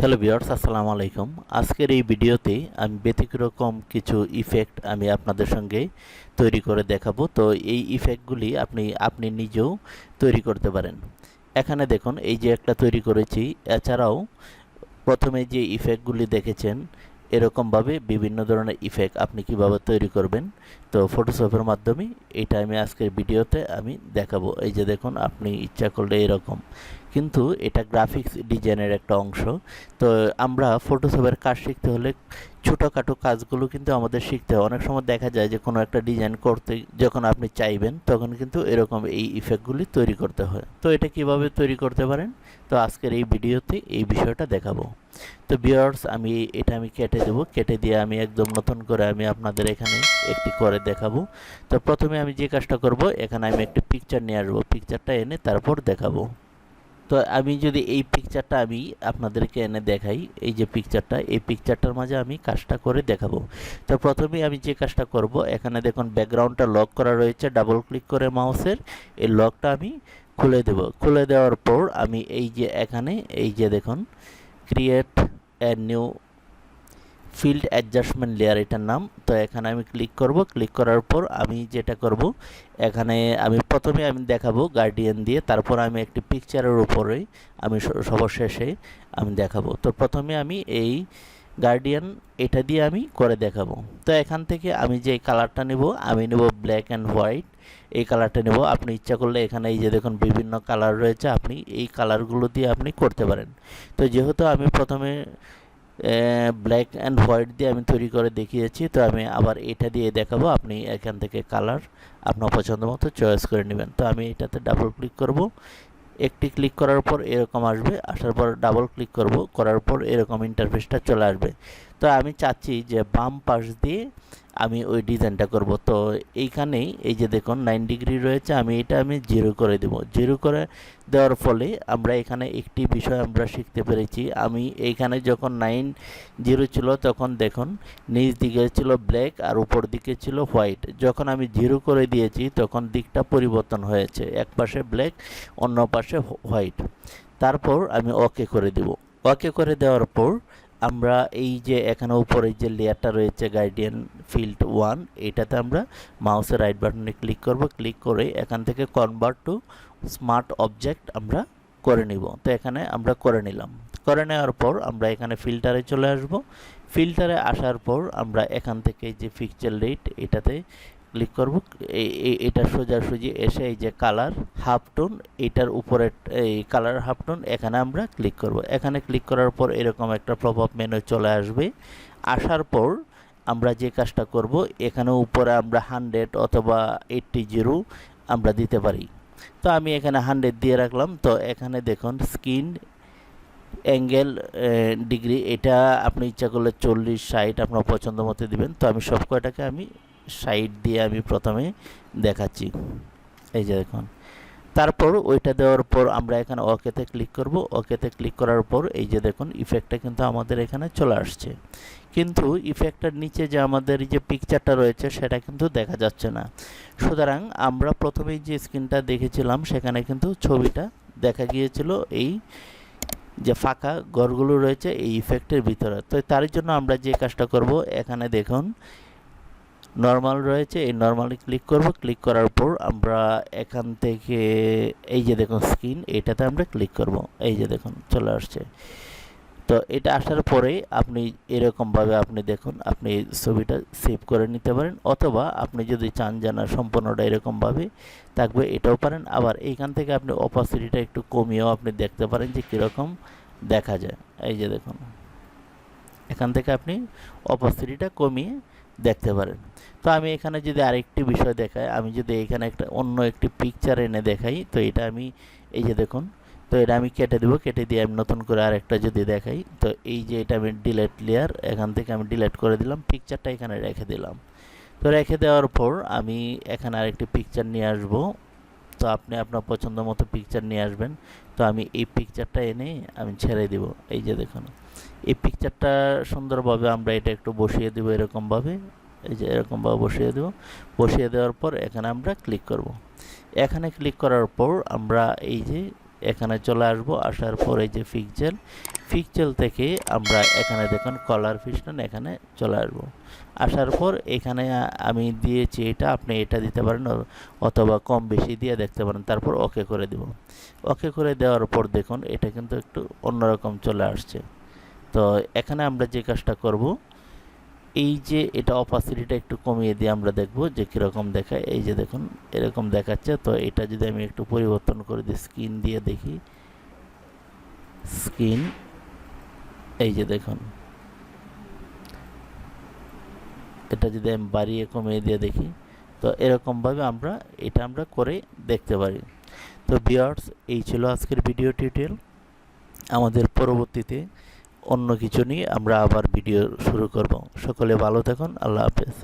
Hello viewers, আসসালামু আলাইকুম। আজকের এই ভিডিওতে আমি ব্যতিক্রম কিছু ইফেক্ট আমি আপনাদের সঙ্গে তৈরি করে দেখাবো। তো এই ইফেক্টগুলি আপনি নিজেও তৈরি করতে পারেন। এখানে দেখুন, এই যে একটা তৈরি করেছি। এছাড়াও প্রথমে যে ইফেক্টগুলি দেখেছেন, এরকমভাবে বিভিন্ন ধরনের ইফেক্ট আপনি কিভাবে তৈরি করবেন তো ফটোশপের মাধ্যমে, এটা আমি আজকের ভিডিওতে আমি দেখাবো। এই যে দেখুন, আপনি ইচ্ছা করলে এরকম, কিন্তু এটা গ্রাফিক্স ডিজাইনের একটা অংশ। তো আমরা ফটোশপের কাজ শিখতে হলে ছোটোখাটো কাজগুলো কিন্তু আমাদের শিখতে হয়। অনেক সময় দেখা যায় যে কোনো একটা ডিজাইন করতে যখন আপনি চাইবেন, তখন কিন্তু এরকম এই ইফেক্টগুলি তৈরি করতে হয়। তো এটা কিভাবে তৈরি করতে পারেন, তো আজকের এই ভিডিওতে এই বিষয়টা দেখাবো। তো ভিউয়ার্স, আমি কেটে দেব, কেটে দিয়ে আমি একদম নতুন করে আমি আপনাদের এখানে একটি করে দেখাবো। তো প্রথমে আমি যে কাজটা করব, এখানে আমি একটি পিকচার নিয়ে আসবো, পিকচারটা এনে তারপর দেখাবো। তো আমি যদি এই পিকচারটা আমি আপনাদেরকে এনে দেখাই, এই যে পিকচারটা, এই পিকচারটার মাঝে আমি কাজটা করে দেখাবো। তো প্রথমে আমি যে কাজটা করব, এখানে দেখুন ব্যাকগ্রাউন্ডটা লক করা রয়েছে, ডাবল ক্লিক করে মাউসের এই লকটা আমি খুলে দেব। খুলে দেওয়ার পর আমি এই যে এখানে এই যে দেখুন, create a new field adjustment layer এটার নাম। তো এখানে আমি ক্লিক করব। ক্লিক করার পর আমি যেটা করব, এখানে আমি প্রথমে আমি দেখাবো গার্ডিয়ান দিয়ে, তারপর আমি একটি পিকচারের উপরে আমি সর্বশেষে আমি দেখাবো। তো প্রথমে আমি এই গার্ডিয়ান এটা দিয়ে আমি করে দেখাবো। তো এখান থেকে আমি যে কালারটা নেব, আমি নেব ব্ল্যাক অ্যান্ড হোয়াইট, এই কালারটা নেব। আপনি ইচ্ছা করলে এখানে এই যে দেখুন বিভিন্ন কালার রয়েছে, আপনি এই কালারগুলো দিয়ে আপনি করতে পারেন। তো যেহেতু আমি প্রথমে ব্ল্যাক অ্যান্ড হোয়াইট দিয়ে আমি তৈরি করে দেখিয়েছি, তো আমি আবার এটা দিয়ে দেখাবো। আপনি এখান থেকে কালার আপনার পছন্দ মতো চয়েস করে নেবেন। তো আমি এটাতে ডাবল ক্লিক করব। একটি ক্লিক করার পর এরকম আসবে, আসার পর ডাবল ক্লিক করব, করার পর এরকম ইন্টারফেসটা চলে আসবে। তো আমি চাচ্ছি যে বাম পাশ দিয়ে আমি ওই ডিজাইনটা করব। তো এইখানেই এই যে দেখুন 9 ডিগ্রি রয়েছে, আমি জিরো করে দেব। জিরো করে দেওয়ার ফলে আমরা এখানে একটি বিষয় আমরা শিখতে পেরেছি। আমি এইখানে যখন 9 ছিল, তখন দেখুন নিচ দিকে ছিল ব্ল্যাক আর উপর দিকে ছিল হোয়াইট। যখন আমি জিরো করে দিয়েছি, তখন দিকটা পরিবর্তন হয়েছে, এক পাশে ব্ল্যাক অন্য পাশে হোয়াইট। তারপর আমি ওকে করে দেব। ওকে করে দেওয়ার পর আমরা এই যে এখানে উপরে যে লেয়ারটা রয়েছে গার্ডিয়ান ফিল্ড 1, এটাতে আমরা মাউসের রাইট বাটনে ক্লিক করব। ক্লিক করে এখান থেকে কনভার্ট টু স্মার্ট অবজেক্ট আমরা করে নিব। তো এখানে আমরা করে নিলাম। করে নেওয়ার পর আমরা এখানে ফিল্টারে চলে আসব। ফিল্টারে আসার পর আমরা এখান থেকে যে পিক্সেলেট এটাতে ক্লিক করব। এটা সোজাসুজি এসে এই যে কালার হাফটোন, এটার উপরে এই কালার হাফটোন, এখানে আমরা ক্লিক করব। এখানে ক্লিক করার পর এরকম একটা পপআপ মেনু চলে আসবে। আসার পর আমরা যে কাজটা করব, এখানে উপরে আমরা 100 অথবা 80 আমরা দিতে পারি। তো আমি এখানে 100 দিয়ে রাখলাম। তো এখানে দেখুন স্ক্রিন অ্যাঙ্গেল ডিগ্রি, এটা আপনি ইচ্ছা করলে 40 60 আপনার পছন্দ মতো দিবেন। তো আমি সব কয়টাকে আমি 60 দিয়ে আমি প্রথমে দেখাচ্ছি, এই যে দেখুন। তারপর ওইটা দেওয়ার পর আমরা এখানে ওকেতে ক্লিক করব। ওকেতে ক্লিক করার পর এই যে দেখুন ইফেক্টটা কিন্তু আমাদের এখানে চলে আসছে, কিন্তু ইফেক্টটার নিচে যে আমাদের যে পিকচারটা রয়েছে সেটা কিন্তু দেখা যাচ্ছে না। সুতরাং আমরা প্রথমেই যে স্ক্রিনটা দেখেছিলাম, সেখানে কিন্তু ছবিটা দেখা গিয়েছিল এই যে ফাঁকা ঘরগুলো রয়েছে এই ইফেক্টের ভিতরে। তো তার জন্য আমরা যে কাজটা করব, এখানে দেখুন নরমাল রয়েছে, এই নরমালে ক্লিক করব। ক্লিক করার পর আমরা এখান থেকে এই যে দেখুন স্ক্রিন, এটাতে আমরা ক্লিক করব। এই যে দেখুন চলে আসছে। তো এটা আসার পরে আপনি এরকমভাবে আপনি দেখুন, আপনি ছবিটা সেভ করে নিতে পারেন, অথবা আপনি যদি চান জানা সম্পূর্ণটা এরকমভাবে থাকবে, এটাও পারেন। আবার এইখান থেকে আপনি অপাসিটিটা একটু কমিয়েও আপনি দেখতে পারেন যে কীরকম দেখা যায়। এই যে দেখুন, এখান থেকে আপনি অপাসিটিটা কমিয়ে দেখতে পারেন। তো আমি এখানে যদি আরেকটি বিষয় দেখাই, আমি যদি এখানে একটা অন্য একটি পিকচার এনে দেখাই, তো এটা আমি এই যে দেখুন, তো এটা আমি কেটে দেবো। কেটে দিয়ে আমি নতুন করে আরেকটা যদি দেখাই, তো এই যে এটা আমি ডিলেট লেয়ার, এখান থেকে আমি ডিলেট করে দিলাম, পিকচারটা এখানে রেখে দিলাম। তো রেখে দেওয়ার পর আমি এখানে আরেকটি পিকচার নিয়ে আসব। তো আপনি আপনার পছন্দ মতো পিকচার নিয়ে আসবেন। তো আমি এই পিকচারটা এনে আমি ছেড়ে দেব। এই যে দেখুন, এই পিকচারটা সুন্দরভাবে আমরা এটা একটু বসিয়ে দেব এরকমভাবে, এই যে এরকমভাবে বসিয়ে দেব। বসিয়ে দেওয়ার পর এখানে আমরা ক্লিক করব। এখানে ক্লিক করার পর আমরা এই যে এখানে চলে আসব। আসার পর এই যে পিক্সেল থেকে আমরা এখানে দেখুন কালার পিস্টন এখানে চলে আসবো। আসার পর এখানে আমি দিয়েছি এটা, আপনি এটা দিতে পারেন অথবা কম বেশি দিয়ে দেখতে পারেন। তারপর ওকে করে দেব। ওকে করে দেওয়ার পর দেখুন এটা কিন্তু একটু অন্যরকম চলে আসছে। তো এখানে আমরা যে কাজটা করব, এই যে এটা অপাসিটিটা একটু কমিয়ে দিয়ে আমরা দেখব যে কীরকম দেখায়। এই যে দেখুন এরকম দেখাচ্ছে। তো এটা যদি আমি একটু পরিবর্তন করে দিই, স্ক্রিন দিয়ে দেখি, স্ক্রিন, এই যে দেখুন এটা যদি আমি বাড়িয়ে কমিয়ে দিয়ে দেখি, তো এরকমভাবে আমরা করে দেখতে পারি। তো ভিউয়ার্স, এই ছিল আজকের ভিডিও টিউটোরিয়াল। আমাদের পরবর্তীতে অন্য কিছু নিয়ে আমরা আবার ভিডিও শুরু করব। সকলে ভালো থাকুন। আল্লাহ হাফেজ।